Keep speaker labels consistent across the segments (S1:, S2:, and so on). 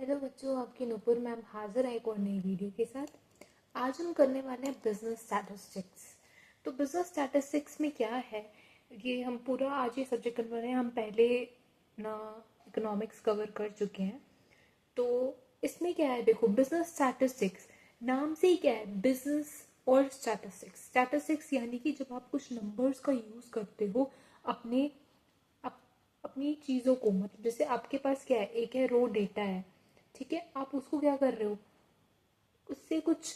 S1: Hello बच्चों, आपकी Nupur ma'am हाजिर है एक और नई वीडियो के साथ। आज हम करने वाले हैं बिजनेस स्टैटिस्टिक्स। तो बिजनेस स्टैटिस्टिक्स में क्या है, ये हम पूरा आज ये सब्जेक्ट करने वाले हैं। हम पहले ना इकोनॉमिक्स कवर कर चुके हैं। तो इसमें क्या है, देखो बिजनेस स्टैटिस्टिक्स नाम से ही क्या है, बिजनेस और स्टैटिस्टिक्स। स्टैटिस्टिक्स यानी कि जब आप कुछ नंबर्स का यूज करते हो अपने अपनी चीज़ों को, मतलब जैसे आपके पास क्या है, एक है रो डेटा है, ठीक है। आप उसको क्या कर रहे हो, उससे कुछ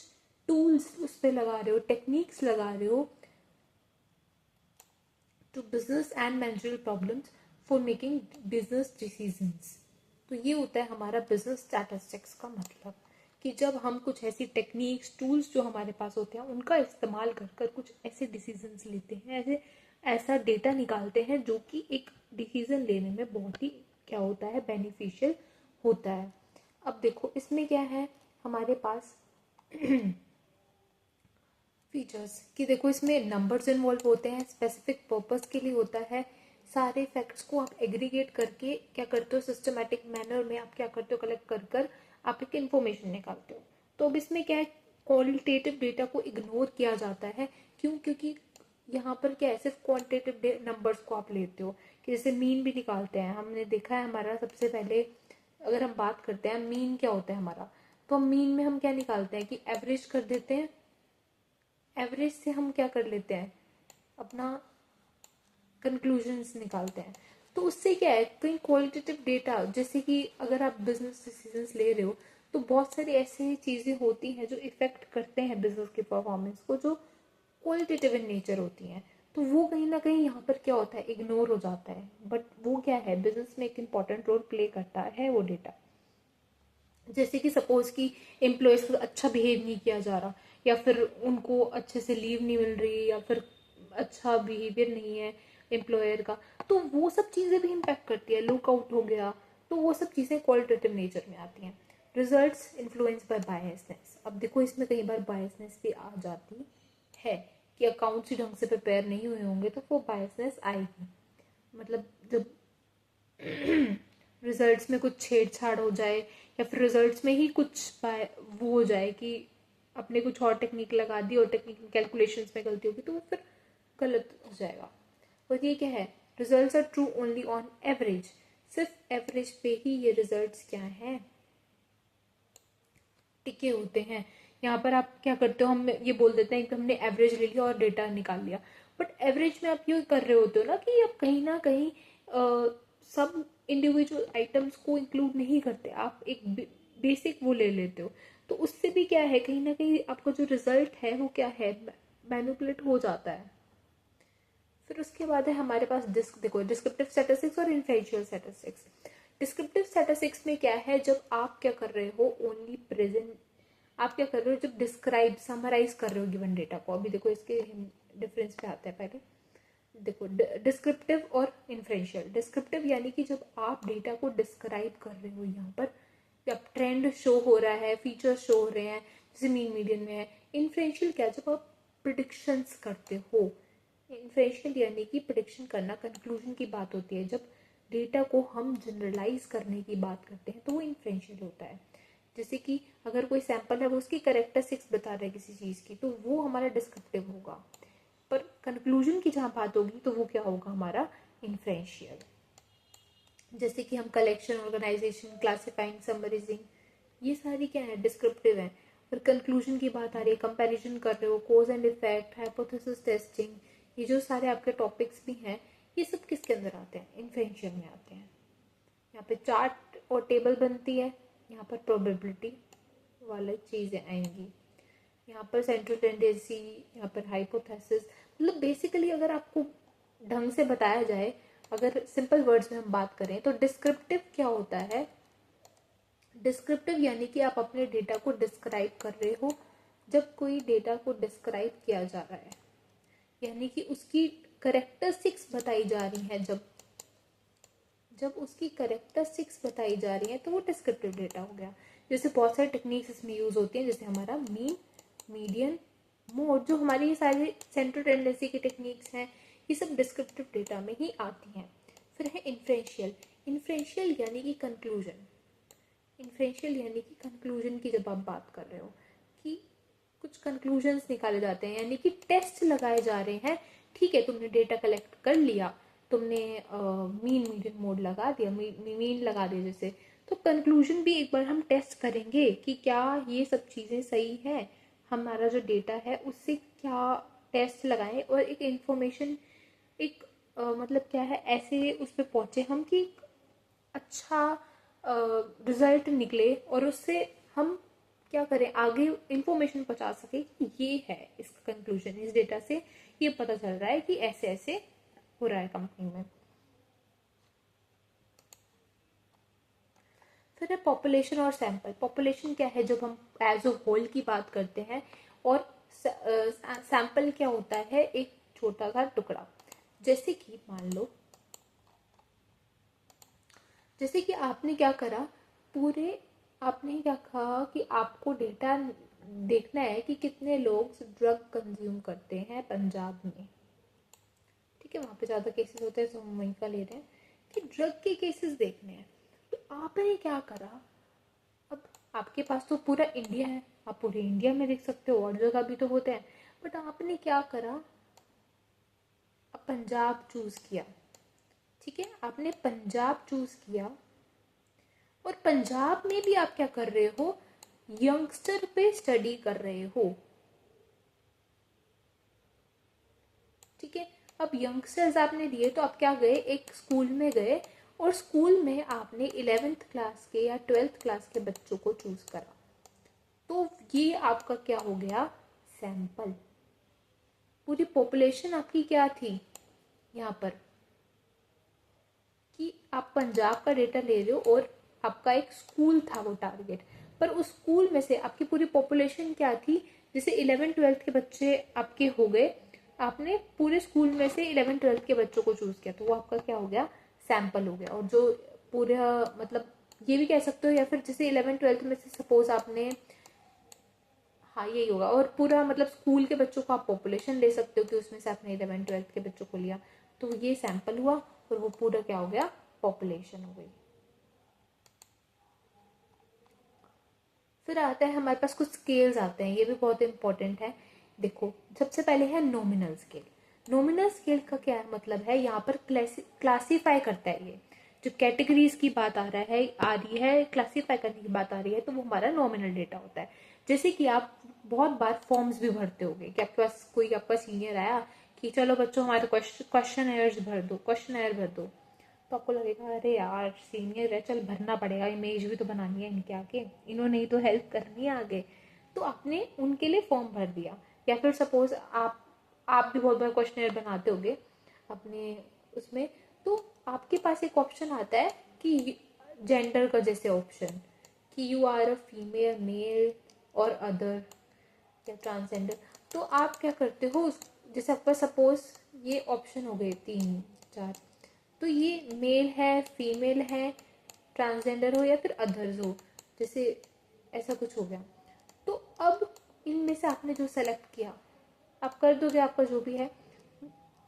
S1: टूल्स उस पर लगा रहे हो, टेक्निक्स लगा रहे हो to business and managerial problems for making business decisions. तो ये होता है हमारा बिजनेस स्टैटिस्टिक्स का मतलब, कि जब हम कुछ ऐसी टेक्निक्स टूल्स जो हमारे पास होते हैं उनका इस्तेमाल कर कर कुछ ऐसे डिसीजंस लेते हैं, ऐसे ऐसा डेटा निकालते हैं जो कि एक डिसीजन लेने में बहुत ही क्या होता है, बेनिफिशियल होता है। अब देखो इसमें क्या है हमारे पास फीचर्स, कि देखो इसमें नंबर्स इन्वॉल्व होते हैं, स्पेसिफिक पर्पस के लिए होता है। सारे फैक्ट्स को आप एग्रीगेट करके क्या करते हो, सिस्टमेटिक मैनर में आप क्या करते हो, कलेक्ट कर कर आप एक इन्फॉर्मेशन निकालते हो। तो अब इसमें क्या है, क्वालिटेटिव डेटा को इग्नोर किया जाता है। क्यों? क्योंकि यहाँ पर क्या है, सिर्फ क्वांटिटेटिव नंबर्स को आप लेते हो, कि जैसे मीन भी निकालते हैं। हमने देखा है हमारा सबसे पहले अगर हम बात करते हैं मीन क्या होता है हमारा, तो मीन में हम क्या निकालते हैं कि एवरेज कर देते हैं। एवरेज से हम क्या कर लेते हैं, अपना कंक्लूजन्स निकालते हैं। तो उससे क्या है, कहीं क्वालिटेटिव डेटा, जैसे कि अगर आप बिजनेस डिसीजंस ले रहे हो तो बहुत सारी ऐसी चीज़ें होती हैं जो इफेक्ट करते हैं बिजनेस के परफॉर्मेंस को, जो क्वालिटेटिव इन नेचर होती हैं। तो वो कहीं ना कहीं यहाँ पर क्या होता है, इग्नोर हो जाता है। बट वो क्या है, बिजनेस में एक इम्पॉर्टेंट रोल प्ले करता है वो डेटा। जैसे कि सपोज कि एम्प्लॉयज को अच्छा बिहेव नहीं किया जा रहा, या फिर उनको अच्छे से लीव नहीं मिल रही, या फिर अच्छा बिहेवियर नहीं है एम्प्लॉयर का, तो वो सब चीज़ें भी इम्पैक्ट करती है। लुकआउट हो गया, तो वो सब चीज़ें क्वालिटेटिव नेचर में आती हैं। Results influence by biasness. अब देखो इसमें कई बार बायसनेस भी आ जाती है, कि अकाउंट्स ही ढंग से प्रिपेयर नहीं हुए होंगे तो वो बायसनेस आएगी। मतलब जब रिजल्ट्स में कुछ छेड़छाड़ हो जाए, या फिर रिजल्ट्स में ही कुछ वो हो जाए कि अपने कुछ और टेक्निक लगा दी और टेक्निक कैलकुलेशंस में गलती होगी, तो वो फिर गलत हो जाएगा। और ये क्या है, results are true only on average. सिर्फ एवरेज पे ही ये रिजल्ट्स क्या है, टिके होते हैं। यहाँ पर आप क्या करते हो, हम ये बोल देते हैं कि हमने एवरेज ले लिया और डेटा निकाल लिया। बट एवरेज में आप ये कर रहे होते हो ना कि आप कहीं ना कहीं सब इंडिविजुअल आइटम्स को इंक्लूड नहीं करते, आप एक बेसिक वो ले लेते हो। तो उससे भी क्या है, कहीं ना कहीं आपका जो रिजल्ट है वो क्या है, मैनिपुलेट हो जाता है। फिर उसके बाद है हमारे पास देखो डिस्क्रिप्टिव स्टैटिस्टिक्स और इन्फ्लुएंशियल स्टैटिस्टिक्स। डिस्क्रिप्टिव स्टैटिस्टिक्स में क्या है, जब आप क्या कर रहे हो, ओनली प्रेजेंट आप क्या कर रहे हो, जब डिस्क्राइब समराइज कर रहे हो गिवन डेटा को। अभी देखो इसके डिफरेंस पे आते हैं। पहले देखो डिस्क्रिप्टिव और इन्फ्लुएंशियल। डिस्क्रिप्टिव यानी कि जब आप डेटा को डिस्क्राइब कर रहे हो, यहाँ पर जब ट्रेंड शो हो रहा है, फीचर्स शो हो रहे हैं, जैसे मीन मीडियन में है। इन्फ्लुएंशियल क्या, जब आप प्रिडिक्शंस करते हो। इन्फ्लुएंशियल यानी कि प्रिडिक्शन करना, कंक्लूजन की बात होती है। जब डेटा को हम जनरलाइज करने की बात करते हैं तो वो इन्फ्लुएंशियल होता है। जैसे कि अगर कोई सैंपल है, वो उसकी कैरेक्टरिस्टिक्स बता रहा है किसी चीज़ की, तो वो हमारा डिस्क्रिप्टिव होगा। पर कंक्लूजन की जहाँ बात होगी तो वो क्या होगा, हमारा इन्फ्लुएंशियल। जैसे कि हम कलेक्शन, ऑर्गेनाइजेशन, क्लासिफाइंग, समराइजिंग, ये सारी क्या है, डिस्क्रिप्टिव है। और कंक्लूजन की बात आ रही है, कंपैरिजन कर रहे हो, कोज एंड इफेक्ट, हाइपोथेसिस टेस्टिंग, ये जो सारे आपके टॉपिक्स भी हैं, ये सब किसके अंदर आते हैं, इन्फ्लुएंशियल में आते हैं। यहाँ पे चार्ट और टेबल बनती है, यहाँ पर प्रोबेबिलिटी वाली चीज़ें आएंगी। यहाँ पर सेंट्रल टेंडेंसी, यहाँ पर हाइपोथेसिस। मतलब बेसिकली अगर आपको ढंग से बताया जाए, अगर सिंपल वर्ड्स में हम बात करें, तो डिस्क्रिप्टिव क्या होता है, डिस्क्रिप्टिव यानी कि आप अपने डेटा को डिस्क्राइब कर रहे हो। जब कोई डेटा को डिस्क्राइब किया जा रहा है, यानी कि उसकी करेक्टरिस्टिक्स बताई जा रही हैं, जब जब उसकी करेक्टरिस्टिक्स बताई जा रही है तो वो डिस्क्रिप्टिव डेटा हो गया। जैसे बहुत सारी टेक्निक्स इसमें यूज होती हैं, जैसे हमारा मीन, मीडियन, मोड, जो हमारी ये सारी सेंट्रल टेंडेंसी की टेक्निक्स हैं, ये सब डिस्क्रिप्टिव डेटा में ही आती हैं। फिर है इन्फ्लुएंशियल। इन्फ्लुएंशियल यानी कि कंक्लूजन। इन्फ्रेंशियल यानी कि कंक्लूजन की जब आप बात कर रहे हो कि कुछ कंक्लूजन्स निकाले जाते हैं, यानी कि टेस्ट लगाए जा रहे हैं। ठीक है, तुमने डेटा कलेक्ट कर लिया, तुमने मीन मीडियन मोड लगा दिया, मीन लगा दिया जैसे, तो कंक्लूजन भी एक बार हम टेस्ट करेंगे कि क्या ये सब चीज़ें सही है, हमारा जो डेटा है उससे क्या टेस्ट लगाएं और एक इंफॉर्मेशन, एक मतलब क्या है, ऐसे उस पर पहुँचे हम कि अच्छा रिजल्ट निकले और उससे हम क्या करें, आगे इंफॉर्मेशन पहुंचा सके कि ये है इसका कंक्लूजन, इस डेटा से ये पता चल रहा है कि ऐसे ऐसे हो रहा है कंपनी में। फिर है पॉपुलेशन और सैंपल। पॉपुलेशन क्या है, जब हम एज अ होल की बात करते हैं, और सैंपल क्या होता है, एक छोटा सा टुकड़ा। जैसे कि मान लो, जैसे कि आपने क्या करा, पूरे आपने क्या कहा कि आपको डेटा देखना है कि कितने लोग ड्रग कंज्यूम करते हैं पंजाब में। ठीक है, वहाँ पे ज़्यादा केसेस होते हैं तो हम वहीं का ले रहे हैं कि ड्रग के केसेस देखने हैं। तो आपने क्या करा, अब आपके पास तो पूरा इंडिया है, आप पूरे इंडिया में देख सकते हो, और जगह भी तो होते हैं, बट आपने क्या करा, अब पंजाब चूज किया। ठीक है, आपने पंजाब चूज किया, और पंजाब में भी आप क्या कर रहे हो, यंगस्टर पे स्टडी कर रहे हो। ठीक है, अब यंगस्टर्स आपने लिए तो आप क्या गए, एक स्कूल में गए, और स्कूल में आपने 11th क्लास के या 12th क्लास के बच्चों को चूज करा। तो ये आपका क्या हो गया, सैंपल। पूरी पॉपुलेशन आपकी क्या थी यहाँ पर, कि आप पंजाब का डेटा ले रहे हो और आपका एक स्कूल था वो टारगेट, पर उस स्कूल में से आपकी पूरी पॉपुलेशन क्या थी, जैसे 11th-12th के बच्चे आपके हो गए, आपने पूरे स्कूल में से 11th-12th के बच्चों को चूज किया, तो वो आपका क्या हो गया, सैंपल हो गया। और जो पूरा मतलब ये भी कह सकते हो, या फिर जैसे 11th-12th में से सपोज आपने, हाँ यही होगा, और पूरा मतलब स्कूल के बच्चों को आप पॉपुलेशन ले सकते हो कि उसमें से आपने 11th-12th के बच्चों को लिया, तो ये सैंपल हुआ, और वो पूरा क्या हो गया, पॉपुलेशन हो गई। फिर आता है हमारे पास कुछ स्केल्स आते हैं, ये भी बहुत इंपॉर्टेंट है। देखो, सबसे पहले है नॉमिनल स्केल। नॉमिनल स्केल का क्या मतलब है, यहाँ पर क्लासीफाई करता है ये, जो कैटेगरीज की बात आ रही है, क्लासीफाई करने की बात आ रही है, तो वो हमारा नॉमिनल डेटा होता है। जैसे कि आप बहुत बार फॉर्म्स भी भरते होगे कि आपके पास कोई आपका सीनियर आया कि चलो बच्चों हमारे क्वेश्चन एयर भर दो, क्वेश्चन एयर भर दो, तो आपको लगेगा अरे यार सीनियर है, चल भरना पड़ेगा, इमेज भी तो बनानी है इनके आगे, इन्होंने ही तो हेल्प करनी है आगे, तो आपने उनके लिए फॉर्म भर दिया। या फिर सपोज आप भी बहुत बार क्वेश्चन बनाते होगे अपने उसमें, तो आपके पास एक ऑप्शन आता है कि जेंडर का, जैसे ऑप्शन कि you are a female, male और अदर या ट्रांसजेंडर, तो आप क्या करते हो, जैसे आपका सपोज ये ऑप्शन हो गए 3-4, तो ये मेल है, फीमेल है, ट्रांसजेंडर हो या फिर अदर्स हो, जैसे ऐसा कुछ हो गया, तो अब इनमें से आपने जो सेलेक्ट किया आप कर दोगे, आपका जो भी है।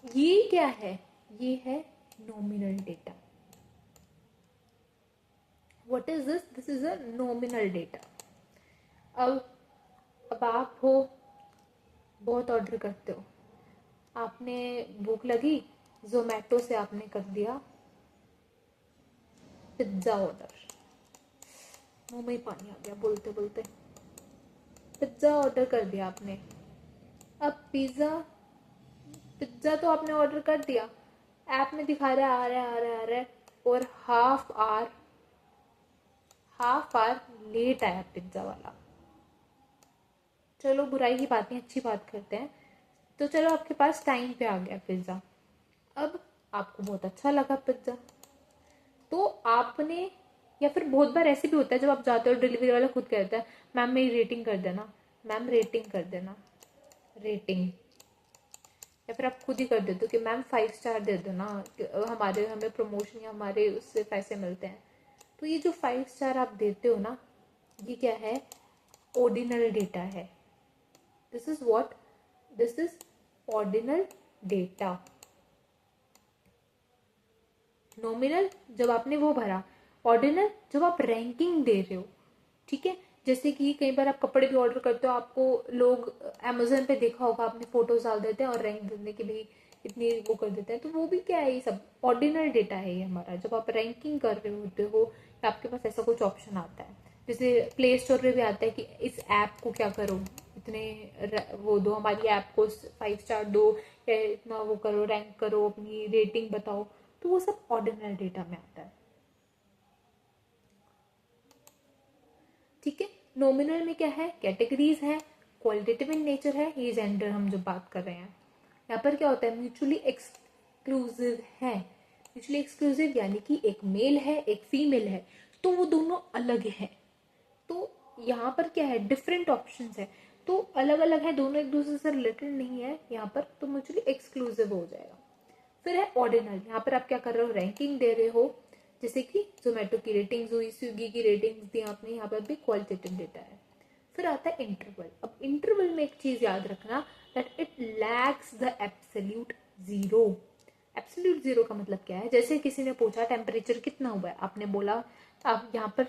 S1: ये क्या है, ये है nominal data. What is this, this is a nominal data. अब अब आप हो, बहुत ऑर्डर करते हो, आपने भूख लगी, जोमेटो से आपने कर दिया पिज्ज़ा ऑर्डर, मुंह में ही पानी आ गया बोलते बोलते, पिज्ज़ा ऑर्डर कर दिया आपने। अब पिज्ज़ा तो आपने ऑर्डर कर दिया, ऐप में दिखा रहा है आ रहा है आ रहा है आ रहा है, और हाफ आवर लेट आया पिज्ज़ा वाला। चलो बुराई की बात नहीं, अच्छी बात करते हैं, तो चलो आपके पास टाइम पे आ गया पिज्ज़ा। अब आपको बहुत अच्छा लगा पिज्ज़ा, तो आपने, या फिर बहुत बार ऐसे भी होता है जब आप जाते हो डिलीवरी वाला खुद कहता है मैम मेरी रेटिंग कर देना, मैम रेटिंग कर देना, रेटिंग, या फिर आप खुद ही कर देते हो कि मैम 5 स्टार दे दो ना, हमारे हमें प्रमोशन या हमारे उससे पैसे मिलते हैं। तो ये जो 5 स्टार आप देते हो ना, ये क्या है, ऑर्डिनल डेटा है। This is what, this is ordinal data. Nominal जब आपने वो भरा, ऑर्डिनल जब आप रैंकिंग दे रहे हो, ठीक है। जैसे कि कई बार आप कपड़े भी ऑर्डर करते हो, आपको लोग अमेजोन पे देखा होगा, अपने फोटोज डाल देते हैं और रैंक देने के लिए इतनी वो कर देते हैं, तो वो भी क्या है, ये सब ऑर्डिनल डेटा है ये हमारा। जब आप रैंकिंग कर रहे होते हो या आपके पास ऐसा कुछ ऑप्शन आता है, जैसे प्ले स्टोर पे भी आता है कि इस ऐप को क्या करो, इतने वो दो, हमारी ऐप को 5 स्टार दो, या इतना वो करो, रैंक करो, अपनी रेटिंग बताओ, तो वो सब ऑर्डिनल डेटा में आता है, ठीक है। नॉमिनल में क्या है, कैटेगरीज है, क्वालिटेटिव इन नेचर है, ये जेंडर हम जो बात कर रहे हैं। यहाँ पर क्या होता है, म्यूचुअली एक्सक्लूसिव है। म्यूचुअली एक्सक्लूसिव यानी कि एक मेल है एक फीमेल है, तो वो दोनों अलग है। तो यहाँ पर क्या है, डिफरेंट ऑप्शंस है, तो अलग अलग है, दोनों एक दूसरे से रिलेटेड नहीं है यहाँ पर, तो म्यूचुअली एक्सक्लूसिव हो जाएगा। फिर है ऑर्डिनल, यहाँ पर आप क्या कर रहे हो, रैंकिंग दे रहे हो, जैसे कि जोमेटो की रेटिंग्स हुई, स्विगी की रेटिंग्स दी आपने, यहाँ पर भी क्वालिटेटिव डेटा है। फिर आता है इंटरवल। अब इंटरवल में एक चीज याद रखना, that it lacks the absolute zero. Absolute zero का मतलब क्या है, जैसे किसी ने पूछा टेम्परेचर कितना हुआ है, आपने बोला, आप यहाँ पर,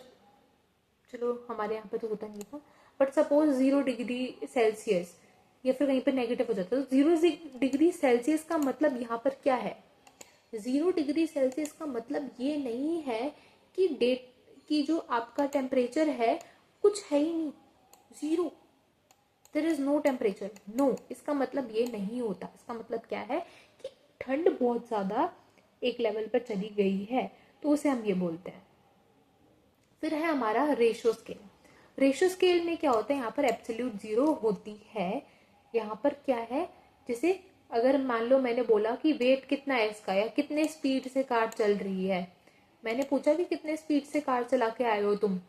S1: चलो हमारे यहाँ पे तो होता नहीं था, बट सपोज 0 डिग्री सेल्सियस, या फिर कहीं पर नेगेटिव हो जाता है, तो 0 डिग्री सेल्सियस का मतलब यहाँ पर क्या है, 0 डिग्री सेल्सियस का मतलब ये नहीं है कि डेट की जो आपका टेम्परेचर है कुछ है ही नहीं, zero, there is no temperature, no, इसका मतलब ये नहीं होता। इसका मतलब क्या है कि ठंड बहुत ज्यादा एक लेवल पर चली गई है, तो उसे हम ये बोलते हैं। फिर है हमारा रेशियो स्केल। रेशियो स्केल में क्या होता है, यहाँ पर एब्सोल्यूट जीरो होती है। यहाँ पर क्या है, जैसे अगर मान लो मैंने बोला कि वेट कितना है इसका, या कितने स्पीड से कार चल रही है, मैंने पूछा कि कितने स्पीड से कार चला के आए हो तुम,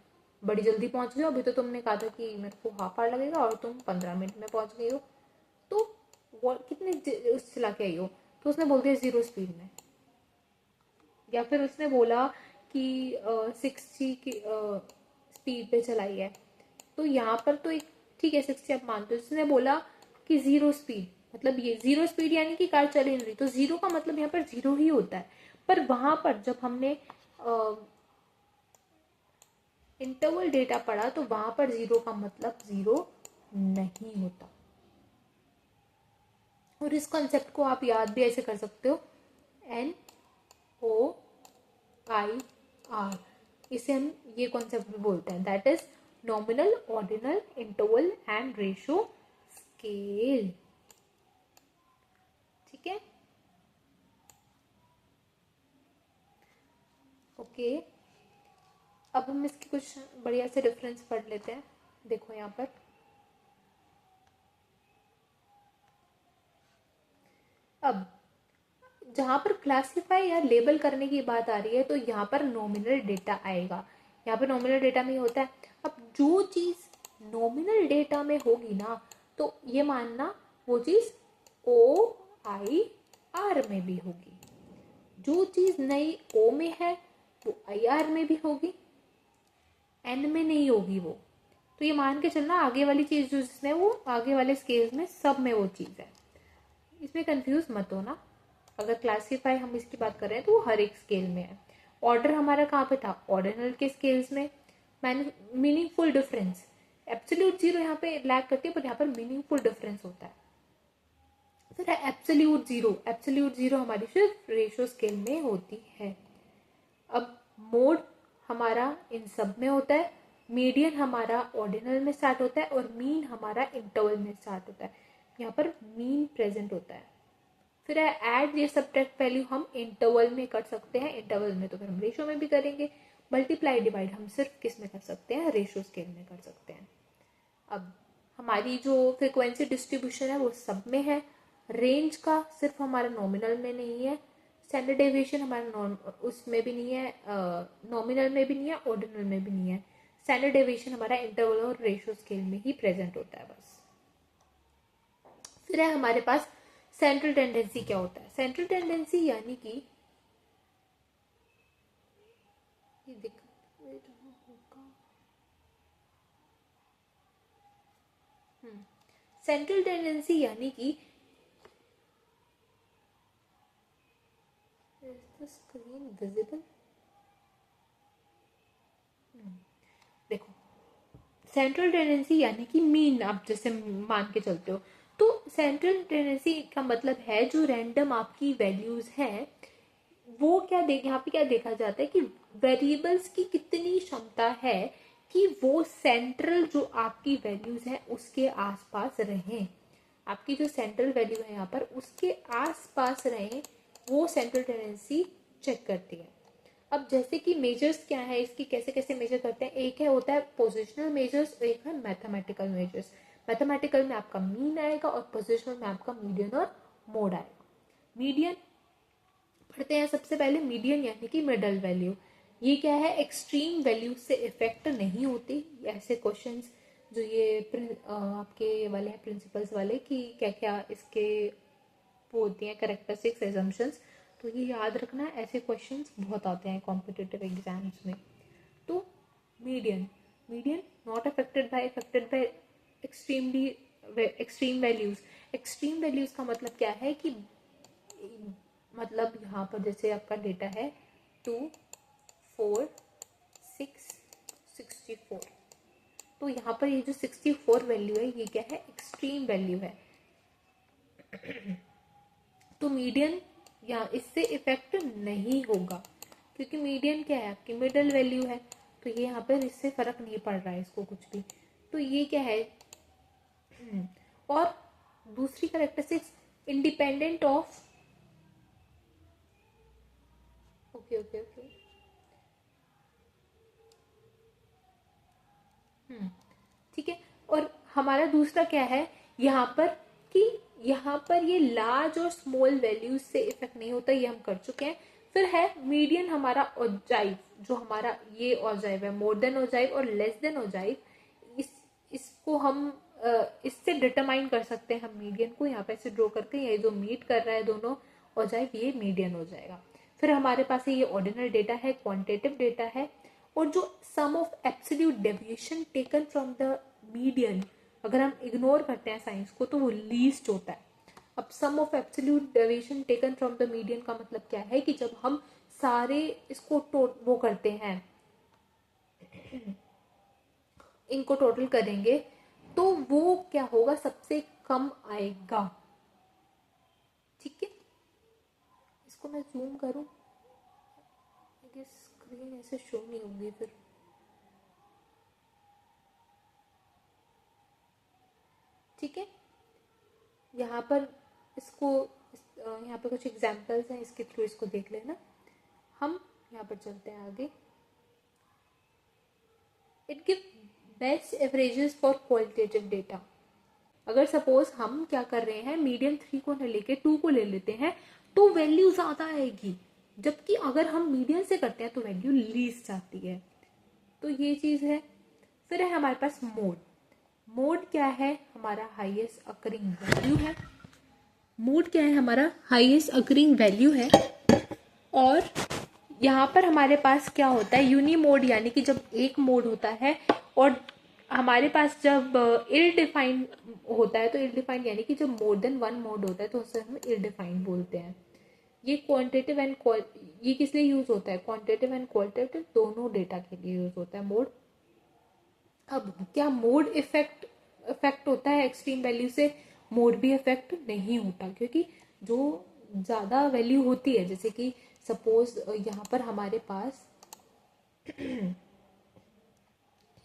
S1: बड़ी जल्दी पहुंच गए हो, अभी तो तुमने कहा था कि मेरे को हाफ आवर लगेगा और तुम 15 मिनट में पहुंच गई हो, तो वो कितने चला के आई हो, तो उसने बोल दिया 0 स्पीड में। या फिर उसने बोला कि 60 की स्पीड पे चलाई है, तो यहाँ पर तो एक, ठीक है 60 आप मानते हो, उसने बोला कि 0 स्पीड, मतलब ये 0 स्पीड यानी कि कार चल ही नहीं रही, तो जीरो का मतलब यहाँ पर जीरो ही होता है। पर वहां पर जब हमने इंटरवल डेटा पढ़ा, तो वहां पर जीरो का मतलब जीरो नहीं होता। और इस कॉन्सेप्ट को आप याद भी ऐसे कर सकते हो, NOIR, इसे हम ये कॉन्सेप्ट भी बोलते हैं, that is nominal, ordinal, interval and ratio scale, ठीक है। ओके, अब हम इसके कुछ बढ़िया से रेफरेंस पढ़ लेते हैं। देखो यहाँ पर, अब जहां पर क्लासिफाई या लेबल करने की बात आ रही है, तो यहाँ पर नॉमिनल डेटा आएगा। यहाँ पर नॉमिनल डेटा में होता है, अब जो चीज नॉमिनल डेटा में होगी ना, तो ये मानना वो चीज OIR में भी होगी। जो चीज नई O में है वो IR में भी होगी, N में नहीं होगी वो। तो ये मान के चलना, आगे वाली चीज जो जिसमें वो आगे वाले स्केल में सब में वो चीज है, इसमें कंफ्यूज मत होना। अगर क्लासीफाई हम इसकी बात कर रहे हैं तो वो हर एक स्केल में है। ऑर्डर हमारा कहाँ पे था, ऑर्डिनल के स्केल्स में। मीनिंगफुल डिफरेंस, एब्सोल्यूट जीरो यहाँ पे लैग करती है, पर यहाँ पर मीनिंगफुल डिफरेंस होता है। फिर है एब्सोल्यूट जीरो। एब्सोल्यूट जीरो हमारी सिर्फ रेशियो स्केल में होती है। अब मोड हमारा इन सब में होता है, मीडियन हमारा ऑर्डिनल में स्टार्ट होता है, और मीन हमारा इंटरवल में स्टार्ट होता है। यहाँ पर मीन प्रेजेंट होता है। फिर है ऐड या सब्ट्रैक्ट वैल्यू, हम इंटरवल में कर सकते हैं, इंटरवल में तो फिर हम रेशियो में भी करेंगे। मल्टीप्लाई डिवाइड हम सिर्फ किस में कर सकते हैं, रेशियो स्केल में कर सकते हैं। अब हमारी जो फ्रिक्वेंसी डिस्ट्रीब्यूशन है वो सब में है। रेंज का सिर्फ हमारा नॉमिनल में नहीं है, स्टैंडर्ड डेविएशन हमारा उसमें भी नहीं है, नॉमिनल में भी नहीं है, ऑर्डिनल में भी नहीं है। स्टैंडर्ड डेविएशन हमारा इंटरवल और रेशियो स्केल में ही प्रेजेंट होता है बस। फिर है हमारे पास सेंट्रल टेंडेंसी। क्या होता है सेंट्रल टेंडेंसी, यानी कि सेंट्रल टेंडेंसी यानी कि स्क्रीन विजिबल, सेंट्रल टेंडेंसी यानी कि मीन आप जैसे मान के चलते हो, तो सेंट्रल टेंडेंसी का मतलब है जो रैंडम आपकी वैल्यूज हैं वो क्या देख, यहाँ पे क्या देखा जाता है कि वेरिएबल्स की कितनी क्षमता है कि वो सेंट्रल जो आपकी वैल्यूज है उसके आसपास रहें। आपकी जो सेंट्रल वैल्यू है यहाँ पर उसके आसपास रहें, वो सेंट्रल टेंडेंसी चेक करती है। अब जैसे कि मेजर्स क्या है इसकी, कैसे कैसे मेजर करते हैं, एक है होता है पोजिशनल मेजर्स, एक है मैथमेटिकल मेजर्स। मैथमेटिकल में आपका मीन आएगा और पोजिशनल में आपका मीडियन और मोड आएगा। मीडियन पढ़ते हैं सबसे पहले, मीडियन यानी कि मिडल वैल्यू। ये क्या है, एक्सट्रीम वैल्यू से इफेक्ट नहीं होती। ऐसे क्वेश्चंस जो ये आपके वाले हैं प्रिंसिपल्स वाले कि क्या क्या इसके वो होती हैं कैरेक्टरिस्टिक्स एजम्पशंस, तो ये याद रखना है, ऐसे क्वेश्चंस बहुत आते हैं कॉम्पिटिटिव एग्जाम्स में। तो median, median not affected by extremely extreme values. Extreme values का मतलब क्या है कि मतलब यहाँ पर जैसे आपका डेटा है 2, 4, 6, 64, तो यहाँ पर ये जो 64 वैल्यू है ये क्या है, एक्सट्रीम वैल्यू है। तो मीडियन या इससे इफेक्ट नहीं होगा क्योंकि मीडियन क्या है, आपकी मिडल वैल्यू है, तो ये यहाँ पर इससे फर्क नहीं पड़ रहा है इसको कुछ भी। तो ये क्या है, और दूसरी characteristics independent of, okay okay okay, ठीक है। और हमारा दूसरा क्या है यहाँ पर कि यहाँ पर ये लार्ज और स्मॉल वैल्यूज से इफेक्ट नहीं होता, ये हम कर चुके हैं। फिर है मीडियन हमारा ऑब्जाइव, जो हमारा ये ऑब्जाइव है मोर देन ऑब्जाइव और लेस देन ऑब्जाइव, इसको हम इससे डिटरमाइन कर सकते हैं हम मीडियन को, यहाँ पे ऐसे ड्रॉ करके ये जो मीट कर रहा है दोनों ऑब्जाइव ये मीडियन हो जाएगा। फिर हमारे पास ये ऑर्डिनल डेटा है, क्वांटिटेटिव डेटा है, और जो sum of absolute deviation taken from the median, अगर हम इग्नोर करते हैं साइंस को तो वो लीस्ट होता है। अब sum of absolute deviation taken from the median का मतलब क्या है कि जब हम सारे इसको वो करते हैं, इनको टोटल करेंगे तो वो क्या होगा, सबसे कम आएगा। ठीक है, इसको मैं जूम करूं, स्क्रीन ऐसे शो नहीं होगी फिर। ठीक है, यहाँ पर इसको यहाँ पे कुछ एग्जाम्पल्स हैं, इसके थ्रू इसको देख लेना। हम यहाँ पर चलते हैं आगे। It give best averages for qualitative data. अगर सपोज हम क्या कर रहे हैं, मीडियन 3 को न लेके 2 को ले लेते हैं तो वैल्यू ज्यादा आएगी, जबकि अगर हम मीडियन से करते हैं तो वैल्यू लीस्ट आती है। तो ये चीज है। फिर है हमारे पास मोड। मोड क्या है, हमारा हाईएस्ट अकरिंग वैल्यू है। मोड क्या है, हमारा हाईएस्ट अकरिंग वैल्यू है। और यहाँ पर हमारे पास क्या होता है, यूनी मोड, यानी कि जब एक मोड होता है, और हमारे पास जब इल डिफाइंड होता है, तो इल डिफाइंड यानी कि जब मोर देन वन मोड होता है तो उसे हम इल डिफाइंड बोलते हैं। ये क्वांटिटेटिव एंड ये किस लिए यूज होता है, क्वांटिटेटिव एंड क्वालिटेटिव दोनों डेटा के लिए यूज होता है मोड। अब क्या मोड इफेक्ट होता है एक्सट्रीम वैल्यू से, मोड भी इफेक्ट नहीं होता, क्योंकि जो ज्यादा वैल्यू होती है, जैसे कि सपोज यहाँ पर हमारे पास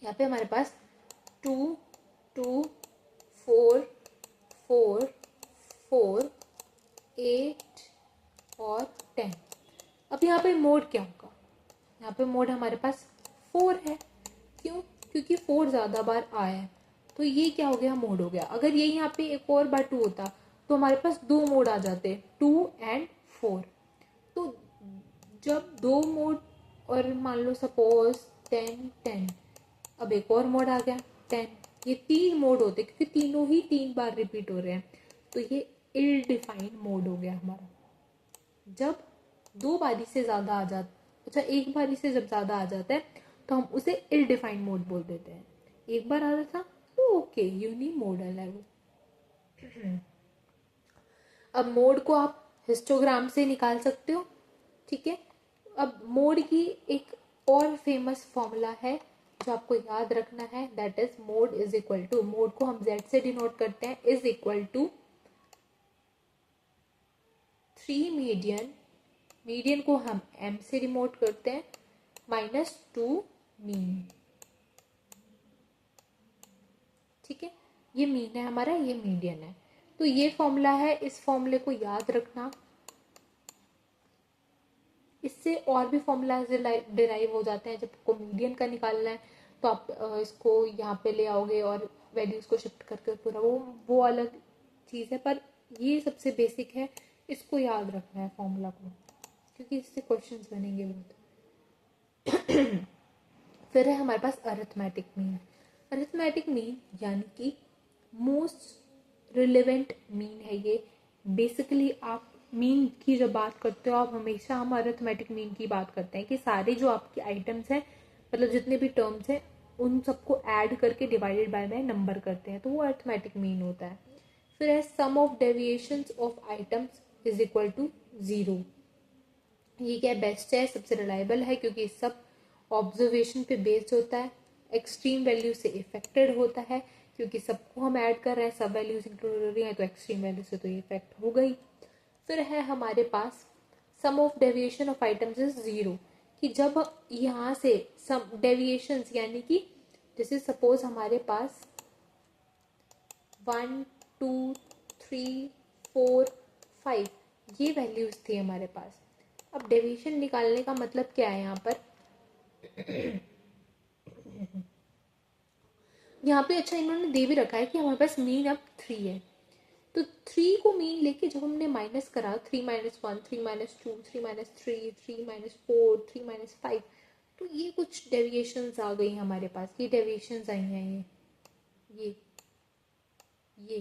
S1: यहाँ पे हमारे पास 2, 2, 4, 4, 4, 8 और 10। अब यहाँ पे मोड क्या होगा, यहाँ पे मोड हमारे पास 4 है। क्यों, क्योंकि 4 ज्यादा बार आया है, तो ये क्या हो गया, मोड हो गया। अगर ये यहाँ पे एक और बार 2 होता तो हमारे पास 2 मोड आ जाते, 2 एंड 4। तो जब 2 मोड, और मान लो सपोज 10, 10, अब एक और मोड आ गया 10, ये 3 मोड होते क्योंकि तीनों ही 3 बार रिपीट हो रहे हैं, तो ये इल डिफाइंड मोड हो गया हमारा। जब 2 बारी से ज्यादा आ जाता, अच्छा एक बारी से जब ज्यादा आ जाता है तो हम उसे इल डिफाइंड मोड बोल देते हैं। एक बार आ रहा था तो ओके, यूनी मोडल है वो। अब मोड को आप हिस्टोग्राम से निकाल सकते हो। ठीक है, अब मोड की एक और फेमस फॉर्मूला है जो आपको याद रखना है that is mode is equal to, mode को हम z से डिनोट करते हैं, is equal to 3 median, median को हम m से डिनोट करते हैं, -2 मीन। ठीक है, ये मीन है हमारा, ये मीडियन है। तो ये फॉर्मूला है, इस फॉर्मूले को याद रखना। इससे और भी फॉर्मूला डिराइव हो जाते हैं। जब आपको मीडियन का निकालना है तो आप इसको यहाँ पे ले आओगे और वैल्यूज को शिफ्ट करके पूरा वो अलग चीज़ है, पर ये सबसे बेसिक है, इसको याद रखना है फॉर्मूला को, क्योंकि इससे क्वेश्चंस बनेंगे बहुत। फिर है हमारे पास अरिथमेटिक मीन। अरिथमेटिक मीन यानी कि मोस्ट रिलेवेंट मीन है ये। बेसिकली आप मीन की जब बात करते हो, आप हमेशा हम अरिथमेटिक मीन की बात करते हैं कि सारे जो आपके आइटम्स हैं, मतलब जितने भी टर्म्स हैं, उन सबको ऐड करके डिवाइडेड बाय में नंबर करते हैं, तो वो अरिथमेटिक मीन होता है। फिर है some of deviations of items is equal to 0। ये क्या बेस्ट है, सबसे रिलायबल है, क्योंकि सब ऑब्जर्वेशन पे बेस्ड होता है। एक्सट्रीम वैल्यू से इफेक्टेड होता है, क्योंकि सबको हम ऐड कर रहे हैं, सब वैल्यूज इंक्लूड हो रही हैं, तो एक्सट्रीम वैल्यू से तो ये इफेक्ट हो गई। फिर है हमारे पास some of deviation of items is 0, कि जब यहाँ से सम डेविएशंस यानी कि जैसे सपोज हमारे पास 1 2 3 4 5 ये वैल्यूज थी हमारे पास। अब डेविएशन निकालने का मतलब क्या है, यहाँ पर यहाँ पे अच्छा इन्होंने दे भी रखा है कि हमारे पास मीन अब 3 है, तो 3 को मीन लेके जब हमने माइनस करा 3 - 1 3 - 2 3 - 3 3 - 4 3 - 5, तो ये कुछ डेविएशंस आ गई हमारे पास, ये डेविएशंस आई हैं, ये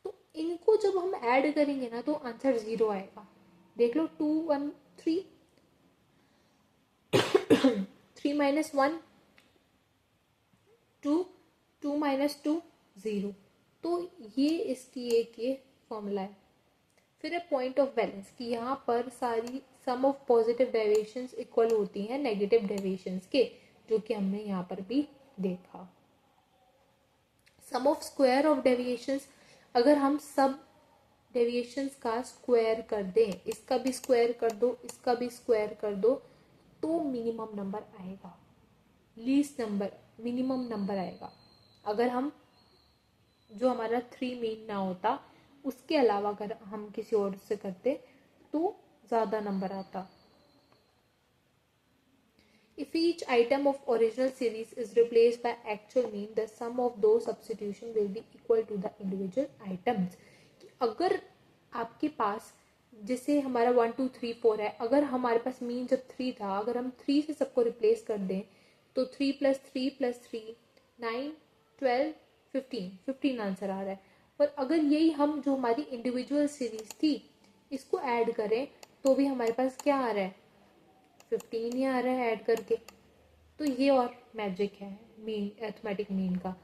S1: तो इनको जब हम ऐड करेंगे ना तो आंसर 0 आएगा। देख लो 2 1 3 3 - 1 2 2 - 2 0, तो ये इसकी एक ये फॉर्मूला है। फिर है पॉइंट ऑफ बैलेंस, कि यहाँ पर सारी सम ऑफ पॉजिटिव डेविएशंस इक्वल होती हैं नेगेटिव डेविएशंस के, जो कि हमने यहाँ पर भी देखा। सम ऑफ स्क्वायर ऑफ डेविएशंस, अगर हम सब डेविएशंस का स्क्वायर कर दें, इसका भी स्क्वायर कर दो, इसका भी स्क्वायर कर दो, तो मिनिमम नंबर आएगा, लीस्ट नंबर मिनिमम नंबर आएगा। अगर हम जो हमारा 3 मीन ना होता, उसके अलावा अगर हम किसी और से करते तो ज्यादा नंबर आता। If each item of original series is replaced by actual mean, the sum of those substitution will be equal to the individual items. अगर आपके पास जैसे हमारा 1 2 3 4 है, अगर हमारे पास मीन जब 3 था, अगर हम 3 से सबको रिप्लेस कर दें तो 3 + 3 + 3 9 12 15 आंसर आ रहा है। पर अगर यही हम जो हमारी इंडिविजुअल सीरीज थी इसको ऐड करें तो भी हमारे पास क्या आ रहा है, 15 ही आ रहा है ऐड करके। तो ये और मैजिक है मीन, अरिथमेटिक मीन का।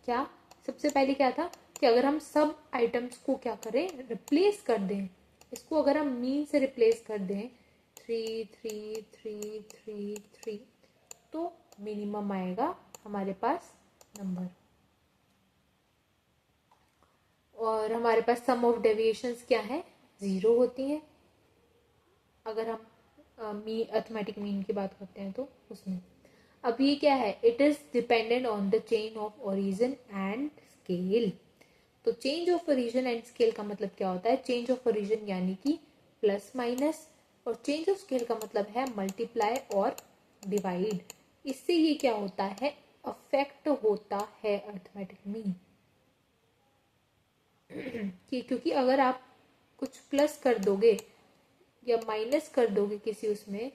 S1: क्या सबसे पहले क्या था कि अगर हम सब आइटम्स को क्या करें, रिप्लेस कर दें, इसको अगर हम मीन से रिप्लेस कर दें 3 3 3 3 3, तो मिनिमम आएगा हमारे पास नंबर। और हमारे पास सम ऑफ डेविएशंस क्या है, 0 होती हैं अगर हम अरिथमेटिक मीन की बात करते हैं तो उसमें। अब ये क्या है, it is dependent on the change of origin and scale. तो change of origin and scale का मतलब क्या होता है, चेंज ऑफ ओरिजिन यानी कि प्लस माइनस, और चेंज ऑफ स्केल का मतलब है मल्टीप्लाई और डिवाइड। इससे ये क्या होता है, अफेक्ट होता है अरिथमेटिक मीन कि क्योंकि अगर आप कुछ प्लस कर दोगे या माइनस कर दोगे किसी उसमें,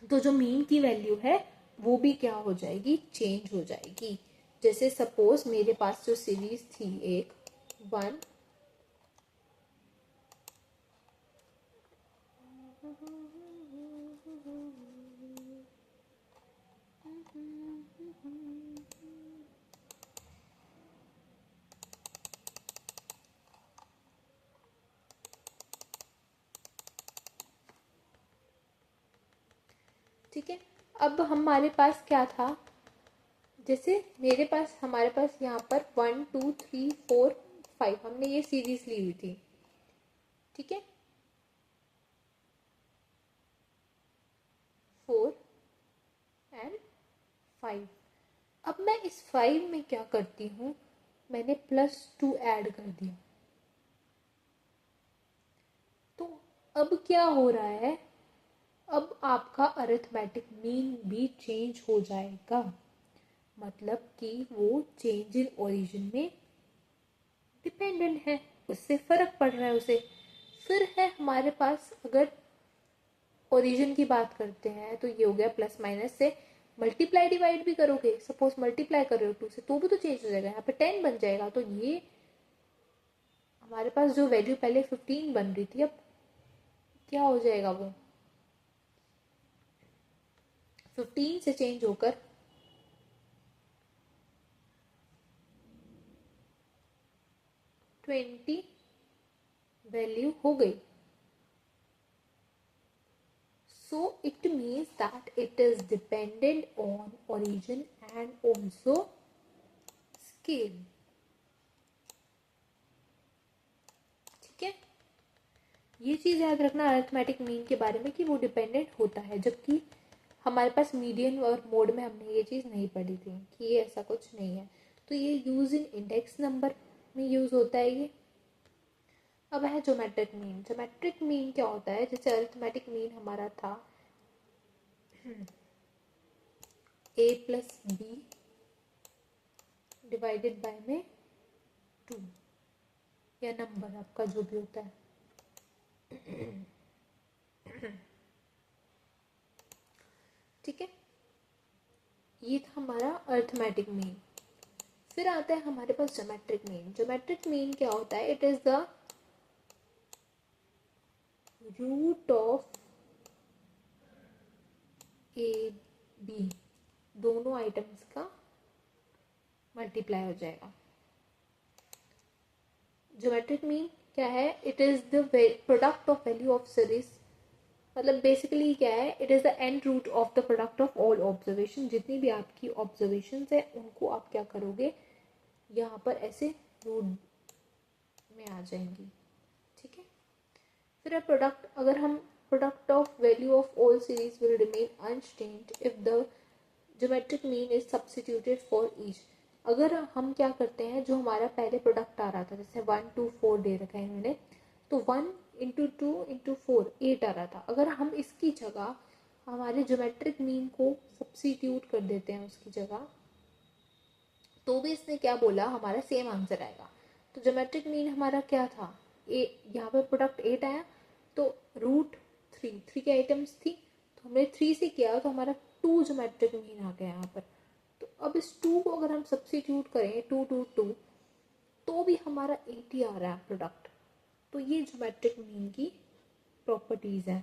S1: तो जो मीन की वैल्यू है वो भी क्या हो जाएगी, चेंज हो जाएगी। जैसे सपोज मेरे पास जो सीरीज थी एक 1 ठीक है। अब हमारे पास क्या था, जैसे हमारे पास यहाँ पर 1 2 3 4 5 हमने ये सीरीज ली हुई थी, ठीक है, 4 एंड 5। अब मैं इस 5 में क्या करती हूँ, मैंने +2 ऐड कर दिया। तो अब क्या हो रहा है, अब आपका अरिथमेटिक मीन भी चेंज हो जाएगा, मतलब कि वो चेंज इन ओरिजिन में डिपेंडेंट है, उससे फर्क पड़ रहा है उसे। फिर है हमारे पास, अगर ओरिजिन की बात करते हैं तो ये हो गया प्लस माइनस से मल्टीप्लाई डिवाइड भी करोगे, सपोज मल्टीप्लाई कर रहे हो 2 से, तो भी तो चेंज हो जाएगा, यहाँ पे 10 बन जाएगा। तो ये हमारे पास जो वैल्यू पहले 15 बन रही थी, अब क्या हो जाएगा, वो 15 से चेंज होकर 20 वैल्यू हो गई। So it means that it is dependent on origin and also scale, ठीक है। ये चीज़ याद रखना अरिथमेटिक मीन के बारे में कि वो डिपेंडेंट होता है, जबकि हमारे पास मीडियन और मोड में हमने ये चीज़ नहीं पढ़ी थी कि ये ऐसा कुछ नहीं है। तो ये यूज इन इंडेक्स नंबर में यूज होता है ये। अब है ज्योमेट्रिक मीन। ज्योमेट्रिक मीन क्या होता है, जैसे अरिथमेटिक मीन हमारा था a plus b divided by में 2, या नंबर आपका जो भी होता है, ठीक है। ये था हमारा अरिथमेटिक मीन। फिर आता है हमारे पास ज्योमेट्रिक मीन। ज्योमेट्रिक मीन क्या होता है, it is the root of a b, दोनों आइटम्स का मल्टीप्लाई हो जाएगा। ज्योमेट्रिक मीन क्या है, it is the product of value of series, मतलब बेसिकली क्या है, it is the nth root of the product of all observation. जितनी भी आपकी ऑब्जर्वेशन है उनको आप क्या करोगे, यहाँ पर ऐसे रूट में आ जाएंगी, ठीक है। फिर प्रोडक्ट, अगर हम product of value of all series will remain unchanged if the geometric mean is substituted for each. अगर हम क्या करते हैं, जो हमारा पहले प्रोडक्ट आ रहा था, जैसे 1 2 4 दे रखा है इन्होंने, तो 1 इंटू 2 इंटू 4 8 आ रहा था। अगर हम इसकी जगह हमारे ज्योमेट्रिक मीन को सब्स्टिट्यूट कर देते हैं उसकी जगह, तो भी इसने क्या बोला, हमारा सेम आंसर आएगा। तो ज्योमेट्रिक मीन हमारा क्या था, यहाँ पे प्रोडक्ट 8 आया, तो रूट 3 की आइटम्स थी, तो हमने 3 से किया तो हमारा 2 ज्योमेट्रिक मीन आ गया यहाँ पर। तो अब इस 2 को अगर हम सब्स्टिट्यूट करें 2 2 2, तो भी हमारा 80 आ रहा है प्रोडक्ट। तो ये ज्योमेट्रिक मीन की प्रॉपर्टीज है।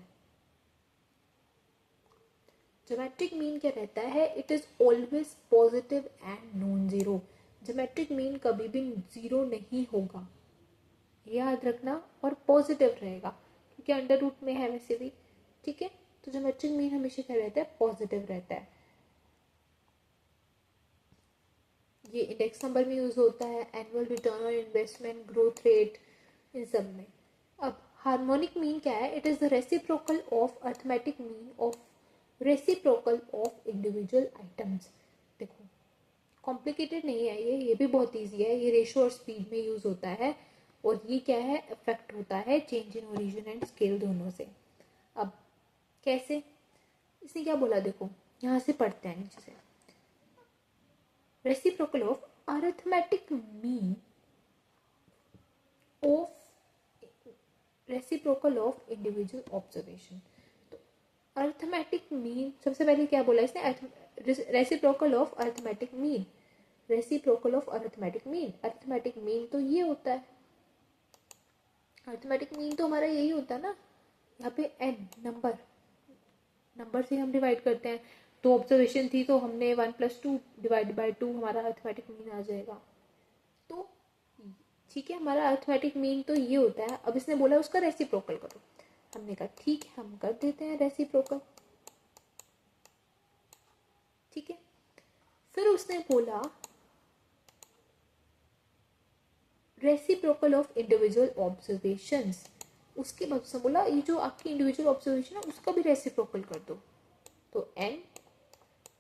S1: ज्योमेट्रिक मीन क्या रहता है, it is always positive and non zero. Geometric mean कभी भी जीरो नहीं होगा, याद रखना, और पॉजिटिव रहेगा क्योंकि अंडर रूट में है वैसे भी, ठीक है। तो ज्योमेट्रिक मीन हमेशा क्या रहता है, पॉजिटिव रहता है। ये इंडेक्स नंबर में यूज होता है, annual return on investment, growth rate, इन सब में। अब हार्मोनिक मीन क्या है, it is the reciprocal of arithmetic mean of reciprocal of individual items. देखो कॉम्प्लिकेटेड नहीं है ये भी बहुत इजी है। ये रेशो और स्पीड में यूज होता है, और ये क्या है, इफेक्ट होता है change in origin and scale दोनों से। अब कैसे, इसने क्या बोला, देखो यहाँ से पढ़ते हैं नीचे से, reciprocal of arithmetic mean of reciprocal of individual observation. तो अरिथमेटिक मीन, सबसे पहले क्या बोला इसने, reciprocal of arithmetic mean. Reciprocal of arithmetic mean, arithmetic mean तो ये होता है, अरिथमेटिक मीन तो हमारा यही होता है ना, यहाँ पे एन नंबर से हम डिवाइड करते हैं। तो ऑब्जर्वेशन थी तो हमने 1 + 2 डिवाइड बाय 2 हमारा अरिथमेटिक मीन आ जाएगा। तो ठीक है, हमारा अरिथमेटिक मीन तो ये होता है। अब इसने बोला उसका रेसिप्रोकल करो, हमने कहा ठीक है हम कर देते हैं रेसिप्रोकल। ठीक है। फिर उसने बोला रेसिप्रोकल ऑफ इंडिविजुअल ऑब्जर्वेशंस। उसके बाद उसने बोला ये जो आपकी इंडिविजुअल ऑब्जर्वेशन है उसका भी रेसिप्रोकल कर दो। तो n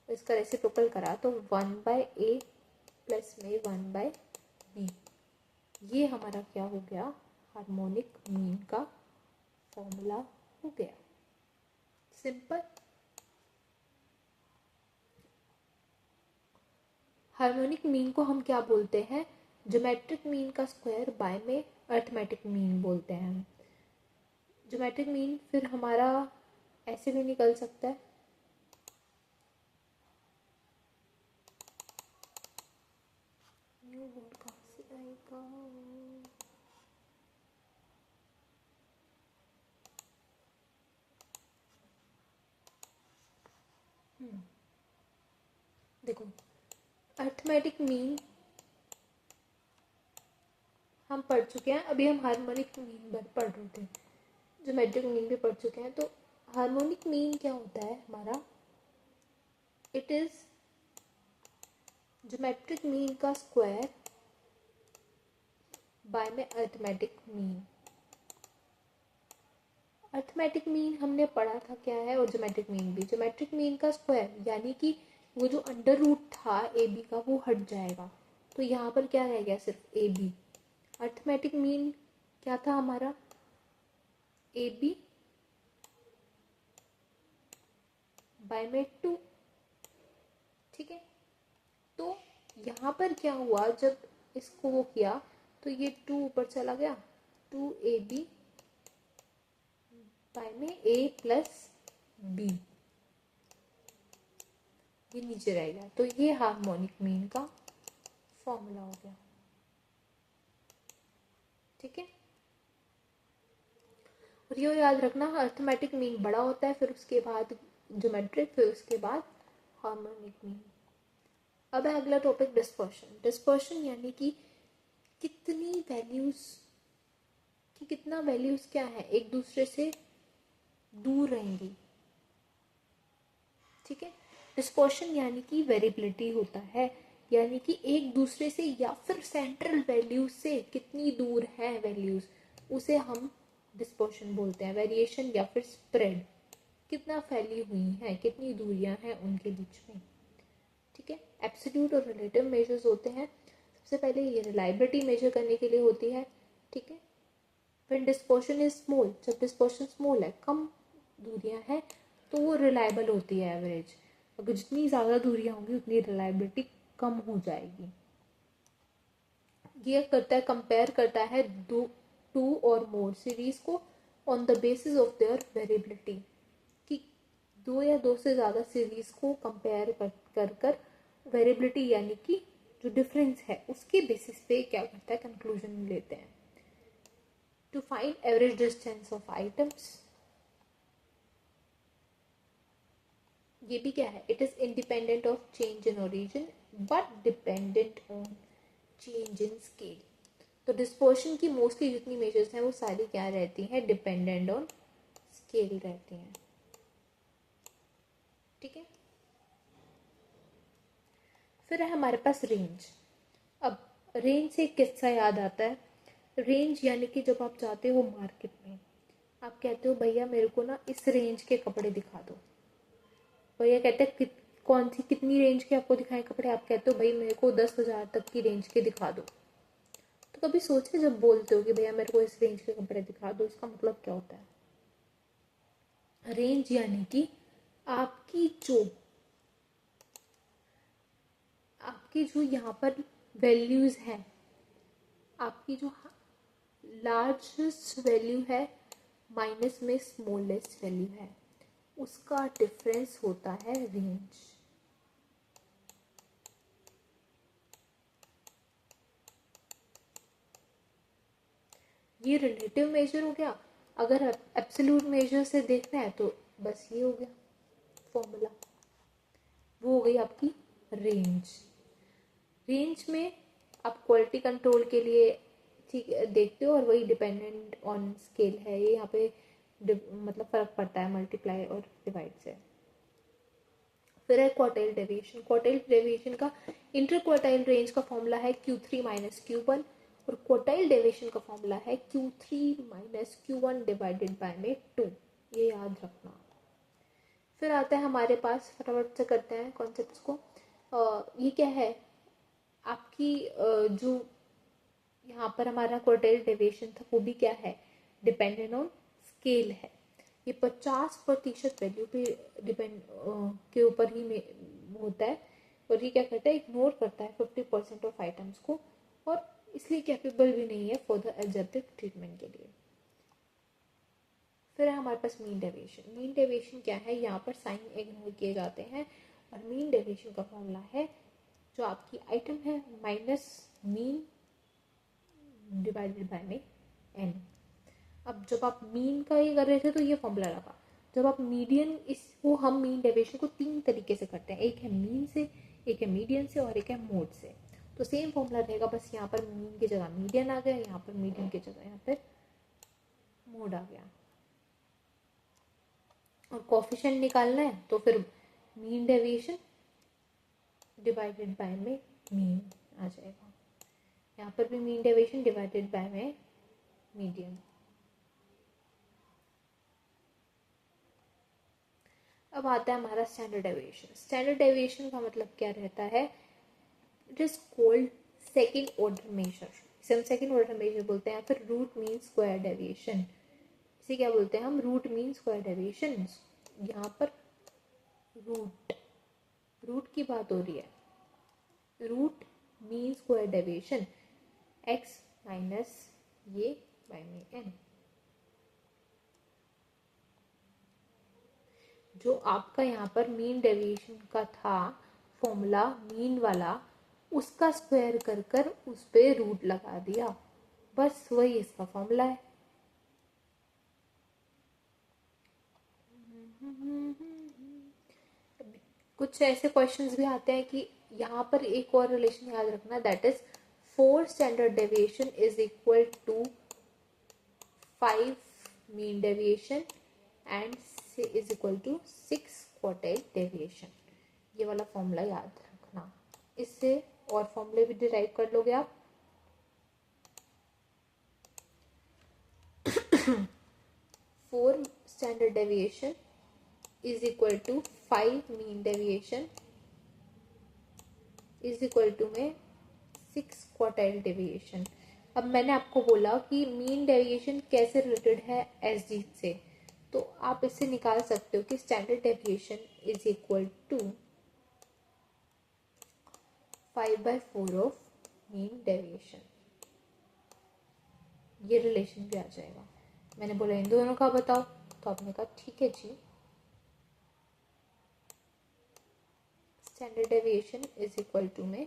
S1: इसका रेसिप्रोकल करा तो 1/a प्लस में 1/b, ये हमारा क्या हो गया, हार्मोनिक मीन का फॉर्मूला हो गया। सिंपल। हार्मोनिक मीन को हम क्या बोलते हैं, ज्योमेट्रिक मीन का स्क्वायर बाय में अरिथमेटिक मीन बोलते हैं। ज्योमेट्रिक मीन फिर हमारा ऐसे भी निकल सकता है, न्यू वर्ड कहाँ से आएगा, देखो अरिथमेटिक मीन हम पढ़ चुके हैं, अभी हम हार्मोनिक मीन पढ़ रहे थे, ज्योमेट्रिक मीन भी पढ़ चुके हैं। तो हार्मोनिक मीन क्या होता है हमारा, इट इज ज्योमेट्रिक मीन का स्क्वायर बाय में अरिथमेटिक मीन। अरिथमेटिक मीन हमने पढ़ा था क्या है, और ज्योमेट्रिक मीन भी, ज्योमेट्रिक मीन का स्क्वायर यानी कि वो जो अंडर रूट था ए बी का वो हट जाएगा, तो यहाँ पर क्या रह गया, सिर्फ ए बी। अरिथमेटिक मीन क्या था हमारा, ए बी बाय में 2, ठीक है। तो यहाँ पर क्या हुआ, जब इसको वो किया तो ये 2 ऊपर चला गया, 2ab बाय में a प्लस b, ये नीचे रह गया। तो ये हार्मोनिक मीन का फॉर्मूला हो गया, ठीक है। और ये याद रखना, अरिथमेटिक मीन बड़ा होता है, फिर उसके बाद ज्योमेट्रिक, फिर उसके बाद हार्मोनिक मीन। अब है अगला टॉपिक डिस्पर्शन। डिस्पर्शन यानी कि कितनी वैल्यूज कि कितना वैल्यूज क्या है एक दूसरे से दूर रहेंगी, ठीक है। डिस्पर्शन यानी कि वेरिएबिलिटी होता है, यानी कि एक दूसरे से या फिर सेंट्रल वैल्यूज से कितनी दूर है वैल्यूज, उसे हम डिस्पर्शन बोलते हैं। वेरिएशन या फिर स्प्रेड, कितना फैली हुई है, कितनी दूरियां हैं उनके बीच में, ठीक है। एब्सोल्यूट और रिलेटिव मेजर्स होते हैं। सबसे पहले ये रिलायबिलिटी मेजर करने के लिए होती है, ठीक है। व्हेन डिस्पर्शन इज स्मॉल, जब डिस्पर्शन स्मॉल है, कम दूरियां हैं, तो वो रिलायबल होती है एवरेज। अगर जितनी ज़्यादा दूरियां होंगी उतनी रिलायबिलिटी कम हो जाएगी। ये करता है, कंपेयर करता है टू और मोर सीरीज को on the basis of their variability, कि दो या दो से ज़्यादा सीरीज को कंपेयर कर वेरिएबिलिटी यानी कि जो डिफरेंस है उसके बेसिस पे क्या करता है, कंक्लूजन लेते हैं। To find average distance of items, ये भी क्या है, it is independent of change in origin but dependent on change in scale. तो डिस्पर्शन की मोस्टली जितनी मेजर्स हैं वो सारी क्या रहती हैं, डिपेंडेंट ऑन स्केल रहती हैं, ठीक है। फिर है हमारे पास रेंज। अब रेंज से एक किस्सा याद आता है। रेंज यानी कि जब आप जाते हो मार्केट में, आप कहते हो भैया मेरे को ना इस रेंज के कपड़े दिखा दो, भैया कहते हैं कौन सी कितनी रेंज के आपको दिखाएं कपड़े, आप कहते हो भाई मेरे को 10,000 तक की रेंज के दिखा दो। तो कभी सोचे जब बोलते हो कि भैया मेरे को इस रेंज के कपड़े दिखा दो, इसका मतलब क्या होता है। रेंज यानी कि आपकी जो यहाँ पर वैल्यूज हैं, आपकी जो लार्जेस्ट वैल्यू है माइनस में स्मॉलेस्ट वैल्यू है, उसका डिफरेंस होता है रेंज। ये रिलेटिव मेजर हो गया। अगर एब्सोल्यूट मेजर से देखना है तो बस ये हो गया फॉर्मूला, वो हो गई आपकी रेंज। रेंज में आप क्वालिटी कंट्रोल के लिए ठीक देखते हो, और वही डिपेंडेंट ऑन स्केल है, ये यहाँ पे मतलब फर्क पड़ता है मल्टीप्लाई और डिवाइड से। फिर है क्वार्टाइल डेविएशन। क्वार्टाइल डेविएशन का इंटर क्वार्टाइल रेंज का फॉर्मूला है Q3 माइनस Q1 और क्वार्टाइल डेविएशन का फॉर्मूला है Q3 minus Q1 divided by में 2। ये याद रखना। फिर आता है हमारे पास, फटाफट से करते हैं कॉन्सेप्ट्स को। ये क्या है आपकी जो यहाँ पर हमारा क्वार्टाइल डेविएशन था वो भी क्या है, डिपेंडेंट ऑन स्केल है। ये 50% वैल्यू पे डिपेंड के ऊपर ही होता है और ये क्या करता है, इग्नोर करता है 50% ऑफ आइटम्स को और इसलिए कैपेबल भी नहीं है फॉर द एल्जेब्रिक ट्रीटमेंट के लिए। फिर है हमारे पास मीन डेविएशन। मीन डेविएशन क्या है, यहाँ पर साइन इग्नोर किए जाते हैं और मीन डेविएशन का फॉर्मूला है जो आपकी आइटम है माइनस मीन डिवाइडेड बाय में n। अब जब आप मीन का ये कर रहे थे तो ये फॉर्मूला लगा। जब आप मीडियन, इसको हम मीन डेविएशन को 3 तरीके से करते हैं, एक है मीन से, एक है मीडियन से और एक है मोड से। तो सेम फॉर्मूला रहेगा, बस यहाँ पर मीन की जगह मीडियन आ गया, यहाँ पर मीडियन की जगह यहाँ पर मोड आ गया। और कोफिशिएंट निकालना है तो फिर मीन डेविएशन डिवाइडेड बाय में मीन आ जाएगा। यहाँ पर भी मीन डेविएशन डिवाइडेड बाय में मीडियन। अब आता है हमारा स्टैंडर्ड डेविएशन। स्टैंडर्ड डेविएशन का मतलब क्या रहता है, it is called second order measure. इसे हम सेकेंड ऑर्डर मेजर बोलते हैं, फिर रूट मीन स्क्वायर डेविएशन। इसे क्या बोलते हैं हम, रूट मीन स्क्वायर डेविएशन। यहाँ पर रूट की बात हो रही है, root mean square deviation x minus ये बाय में n। जो आपका यहाँ पर मीन डेविएशन का था फॉर्मूला मीन वाला, उसका स्क्वायर कर कर उस पे रूट लगा दिया, बस वही इसका फॉर्मूला है। कुछ ऐसे क्वेश्चंस भी आते हैं कि यहाँ पर एक और रिलेशन याद रखना, that is 4 standard deviation is equal to 5 mean deviation and is equal to 6 quartile deviation. ये वाला फॉर्मूला याद रखना, इससे और फॉर्मूले भी डिराइव कर लोगे आप। Four standard deviation is equal to 5 mean deviation is equal to में 6 क्वार्टाइल डेविएशन। अब मैंने आपको बोला कि मीन डेविएशन कैसे रिलेटेड है एसडी से, तो आप इससे निकाल सकते हो कि standard deviation is equal to 5/4 of mean deviation. ये रिलेशन भी आ जाएगा। मैंने बोला इन दोनों का बताओ, तो आपने कहा ठीक है जी, standard deviation is equal to में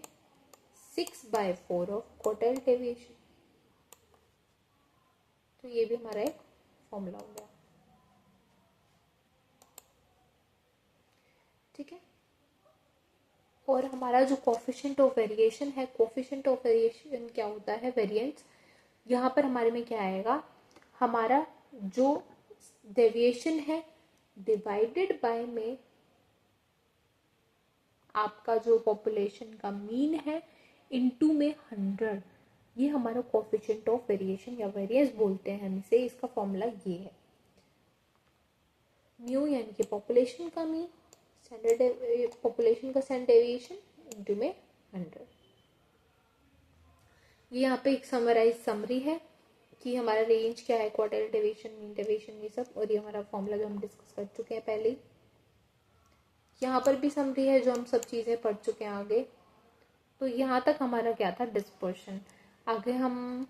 S1: 6/4 ऑफ क्वार्टाइल डेविएशन। तो ये भी हमारा एक फॉर्मूला हो गया, ठीक है। और हमारा जो कोफिशिएंट ऑफ वेरिएशन है, कोफिशिएंट ऑफ वेरिएशन क्या होता है, वेरिएंस। यहाँ पर हमारे में क्या आएगा, हमारा जो डेविएशन है डिवाइडेड बाय में आपका जो पॉपुलेशन का मीन है इनटू में 100, ये हमारा कोफिशिएंट ऑफ वेरिएशन या वेरिएंस बोलते हैं हम इसे। इसका फॉर्मूला ये है, म्यू यानी कि पॉपुलेशन का मीन, स्टैंडर्ड पॉपुलेशन का स्टैंडर्ड डेविएशन इनटू में 100। ये यहाँ पे एक समरी है कि हमारा रेंज क्या है, क्वार्टाइल डेविएशन, मीन डेविएशन, ये सब। और ये हमारा फॉर्मूला जो हम डिस्कस कर चुके हैं पहले ही। यहाँ पर भी समरी है जो हम सब चीज़ें पढ़ चुके हैं आगे। तो यहाँ तक हमारा क्या था, डिस्पर्शन। आगे हम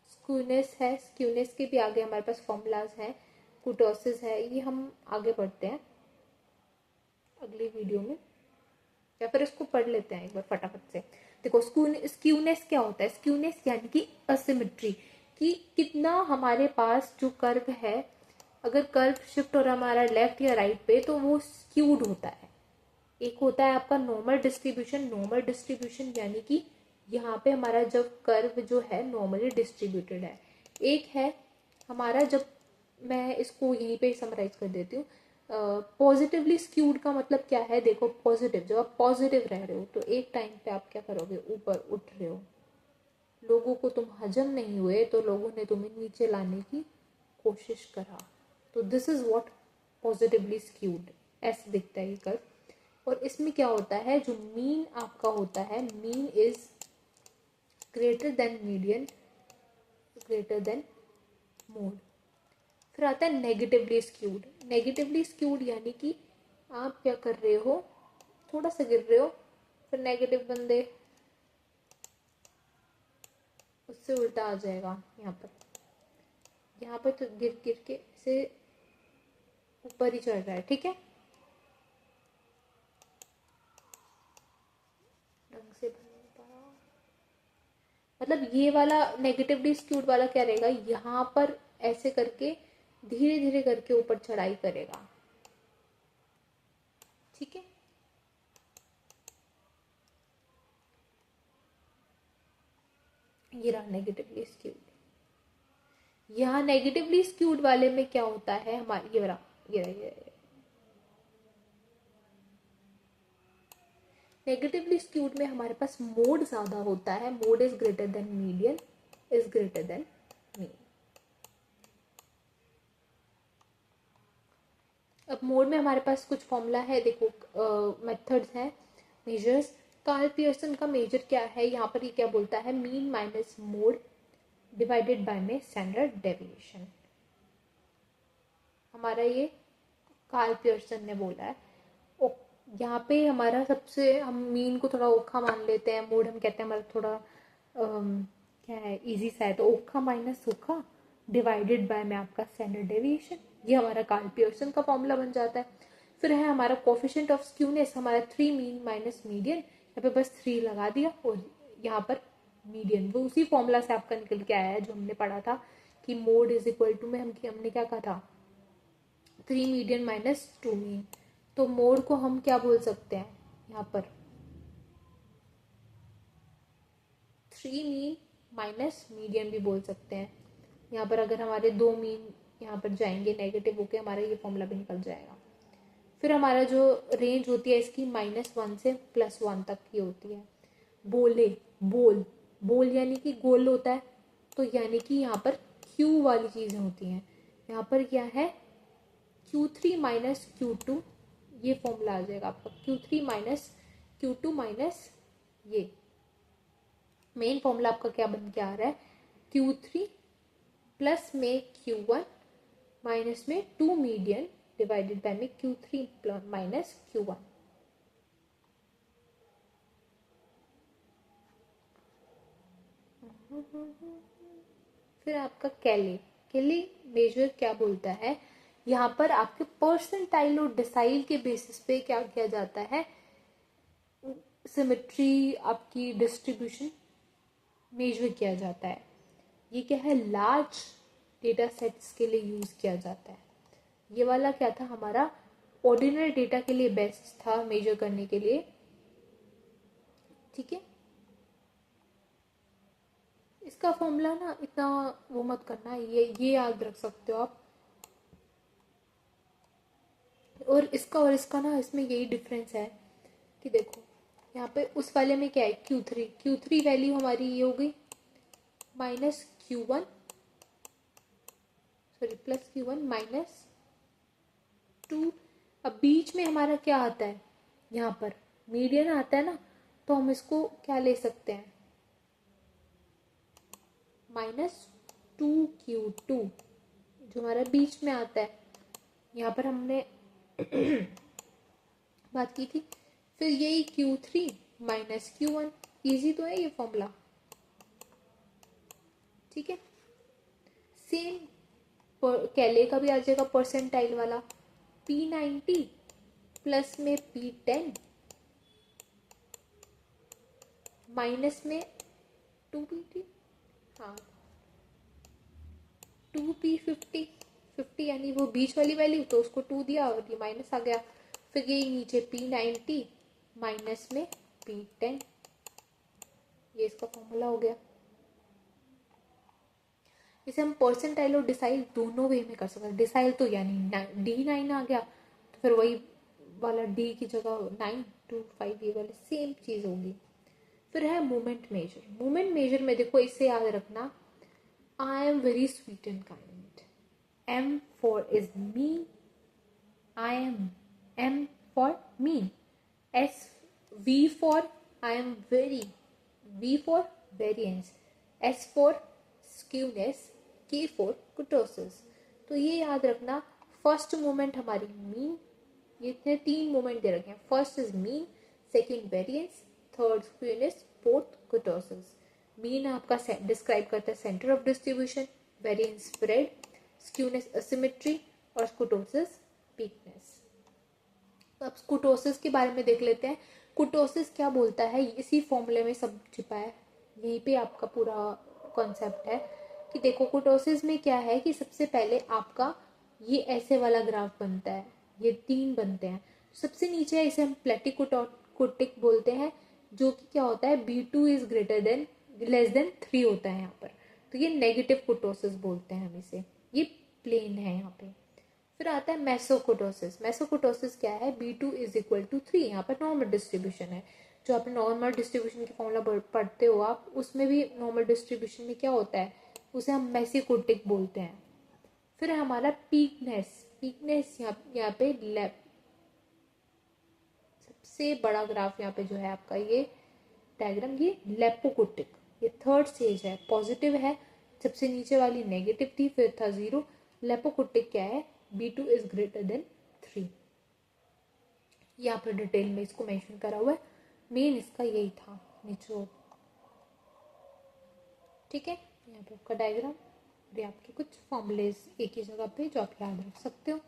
S1: स्क्यूनेस है, स्क्यूनेस के भी आगे हमारे पास फॉर्मूलाज हैं, कुटोसिस है, ये हम आगे पढ़ते हैं अगली वीडियो में, या फिर इसको पढ़ लेते हैं एक बार फटाफट से। देखो स्क्यूनेस क्या होता है, स्क्यूनेस यानी कि असिमेट्री, कि कितना हमारे पास जो कर्व है, अगर कर्व शिफ्ट हो रहा है हमारा लेफ्ट या राइट पे तो वो स्क्यूड होता है। एक होता है आपका नॉर्मल डिस्ट्रीब्यूशन, नॉर्मल डिस्ट्रीब्यूशन यानी कि यहाँ पे हमारा जब कर्व जो है नॉर्मली डिस्ट्रीब्यूटेड है। एक है हमारा, जब मैं इसको यहीं पे समराइज कर देती हूँ, पॉजिटिवली स्क्यूड का मतलब क्या है? देखो, पॉजिटिव, जब आप पॉजिटिव रह रहे हो तो एक टाइम पे आप क्या करोगे? ऊपर उठ रहे हो, लोगों को तुम हजम नहीं हुए तो लोगों ने तुम्हें नीचे लाने की कोशिश करा। तो this is what positively skewed, ऐसे दिखता है ये कर्व। और इसमें क्या होता है, जो मीन आपका होता है, mean is greater than median, greater than mode. फिर आता है नेगेटिवली स्क्यूड। नेगेटिवली स्क्यूड यानी कि आप क्या कर रहे हो, थोड़ा सा गिर रहे हो, फिर नेगेटिव बंदे उससे उल्टा आ जाएगा। यहाँ पर तो गिर गिर के से ऊपर ही चढ़ रहा है, ठीक है, ढंग से बन नहीं पा रहा। मतलब ये वाला नेगेटिवली स्क्यूड वाला क्या रहेगा, यहाँ पर ऐसे करके धीरे धीरे करके ऊपर चढ़ाई करेगा, ठीक है। ये रहा नेगेटिवली स्क्यूड। यहाँ नेगेटिवली स्क्यूड वाले में क्या होता है, हमारे ये रहा, ये नेगेटिवली स्क्यूड में हमारे पास मोड ज्यादा होता है। Mode is greater than median, is greater than mean. अब मोड में हमारे पास कुछ फॉर्मूला है, देखो, मेथड्स हैं, मेजर्स। कार्ल पियर्सन का मेजर क्या है, यहाँ पर ये क्या बोलता है, mean minus mode divided by में स्टैंडर्ड डेविएशन। हमारा ये कार्ल पियर्सन ने बोला है। यहाँ पे हमारा सबसे, हम मीन को थोड़ा ओखा मान लेते हैं, मोड हम कहते हैं हमारा थोड़ा क्या है, इजी सा है, तो ओखा माइनस सूखा डिवाइडेड बाय में आपका स्टैंडर्ड डेविएशन, ये हमारा कार्ल पियर्सन का फॉर्मूला बन जाता है। फिर है हमारा कोफिशिएंट ऑफ स्क्यूनेस, हमारा 3 मीन माइनस मीडियन, यहाँ पे बस 3 लगा दिया, और यहाँ पर मीडियन वो उसी फॉर्मूला से आपका निकल के आया है जो हमने पढ़ा था कि मोड इज इक्वल टू में हमने क्या कहा था, 3 मीडियन माइनस 2 मीन। तो मोड को हम क्या बोल सकते हैं, यहाँ पर 3 मीन माइनस मीडियन भी बोल सकते हैं। यहाँ पर अगर हमारे 2 मीन यहाँ पर जाएंगे नेगेटिव होके, हमारा ये फॉर्मूला भी निकल जाएगा। फिर हमारा जो रेंज होती है इसकी -1 से +1 तक की होती है। बोले, बोल, बोल यानी कि गोल होता है, तो यानी कि यहाँ पर क्यू वाली चीजें होती हैं। यहाँ पर क्या है, Q3 माइनस Q2, ये फॉर्मूला आ जाएगा आपका, Q3 माइनस Q2 माइनस ये मेन फॉर्मूला आपका क्या बन के आ रहा है, Q3 प्लस में Q1 माइनस में 2 मीडियन डिवाइडेड बाय में Q3 माइनस Q1। फिर आपका कैले, कैले मेजर क्या बोलता है, यहाँ पर आपके परसेंटाइल और डिसाइल के बेसिस पे क्या किया जाता है, सिमेट्री, आपकी डिस्ट्रीब्यूशन मेजर किया जाता है। ये क्या है, लार्ज डेटा सेट्स के लिए यूज किया जाता है। ये वाला क्या था हमारा, ऑर्डिनरी डेटा के लिए बेस्ट था मेजर करने के लिए, ठीक है। इसका फॉर्मूला ना इतना वो मत करना, ये याद रख सकते हो आप। और इसका ना, इसमें यही डिफरेंस है कि देखो, यहाँ पे उस वाले में क्या है, Q3 वैल्यू हमारी ये हो गई minus Q1, sorry plus Q1 minus 2। अब बीच में हमारा क्या आता है, यहाँ पर मीडियन आता है ना, तो हम इसको क्या ले सकते हैं, -2Q2 जो हमारा बीच में आता है, यहाँ पर हमने बात की थी। फिर यही Q3 माइनस Q1, इजी तो है ये फॉर्मूला, ठीक है। सेम कैले का भी आ जाएगा परसेंटाइल वाला, P90 प्लस में P10 माइनस में 2P, हाँ 2P50, 50 यानी वो बीच वाली वैल्यू, तो उसको 2 दिया और ये माइनस आ गया। फिर ये नीचे P90 माइनस में P10, ये इसका फॉर्मूला हो गया। इसे हम परसेंटाइल और डिसाइल दोनों वे में कर सकते हैं। डिसाइल तो यानी D9 आ गया, तो फिर वही वाला डी की जगह 9 to 5 ये वाली सेम चीज होगी। फिर है मोमेंट मेजर। मोमेंट मेजर में देखो इसे याद रखना, I am very sweet and kind, M for is me, I am, M for me, S, V for I am very, V for variance, S for skewness, K for kurtosis। तो ये याद रखना, first moment हमारी mean, ये इतने 3 moment दे रखे हैं, first is mean, second variance, third skewness, fourth kurtosis। Mean आपका डिस्क्राइब करता है centre of distribution, variance spread, skewness asymmetry और kurtosis वीकनेस। अब कुटोसिस के बारे में देख लेते हैं। कुटोसिस क्या बोलता है, इसी फॉर्मूले में सब छिपा है, यहीं पे आपका पूरा कॉन्सेप्ट है कि देखो कुटोसिस में क्या है कि सबसे पहले आपका ये ऐसे वाला ग्राफ बनता है, ये 3 बनते हैं। सबसे नीचे इसे हम प्लेटिकुटिक बोलते हैं, जो कि क्या होता है B2 is greater than less than 3 होता है यहाँ पर, तो ये नेगेटिव कुटोसिस बोलते हैं हम इसे, ये प्लेन है यहाँ पे। फिर आता है मेसोकुटोसिस। मेसोकुटोसिस क्या है, B2 इज इक्वल टू 3, यहाँ पर नॉर्मल डिस्ट्रीब्यूशन है। जो आपने नॉर्मल डिस्ट्रीब्यूशन की फॉर्मूला पढ़ते हो आप, उसमें भी नॉर्मल डिस्ट्रीब्यूशन में क्या होता है, उसे हम मेसिकुटिक बोलते हैं। फिर हमारा पीकनेस। पीकनेस यहाँ पे सबसे बड़ा ग्राफ यहाँ पे जो है आपका ये डायग्राम, ये लेपोकुटिक, ये थर्ड स्टेज है, पॉजिटिव है, सबसे नीचे वाली नेगेटिव थी, फिर था 0। लेपोकुटिक क्या है, B2 इज ग्रेटर देन 3। यहाँ पर डिटेल में इसको मेंशन करा हुआ है, मेन इसका यही था निचोड़। ठीक है, यहाँ पे आपका डायग्राम, ये आपके कुछ फॉर्मूलेज एक ही जगह पे जो आप याद रख सकते हो।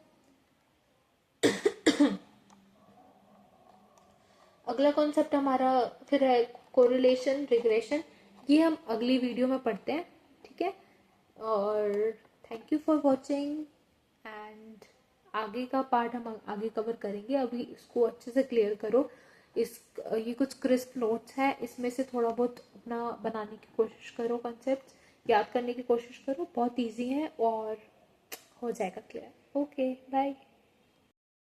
S1: अगला कॉन्सेप्ट हमारा फिर है कोरिलेशन रिग्रेशन, ये हम अगली वीडियो में पढ़ते हैं। ठीक है, और thank you for watching, and आगे का पार्ट हम आगे कवर करेंगे। अभी इसको अच्छे से क्लियर करो। ये कुछ क्रिस्प नोट्स है, इसमें से थोड़ा बहुत अपना बनाने की कोशिश करो, कॉन्सेप्ट याद करने की कोशिश करो, बहुत इजी है और हो जाएगा क्लियर। Okay, bye.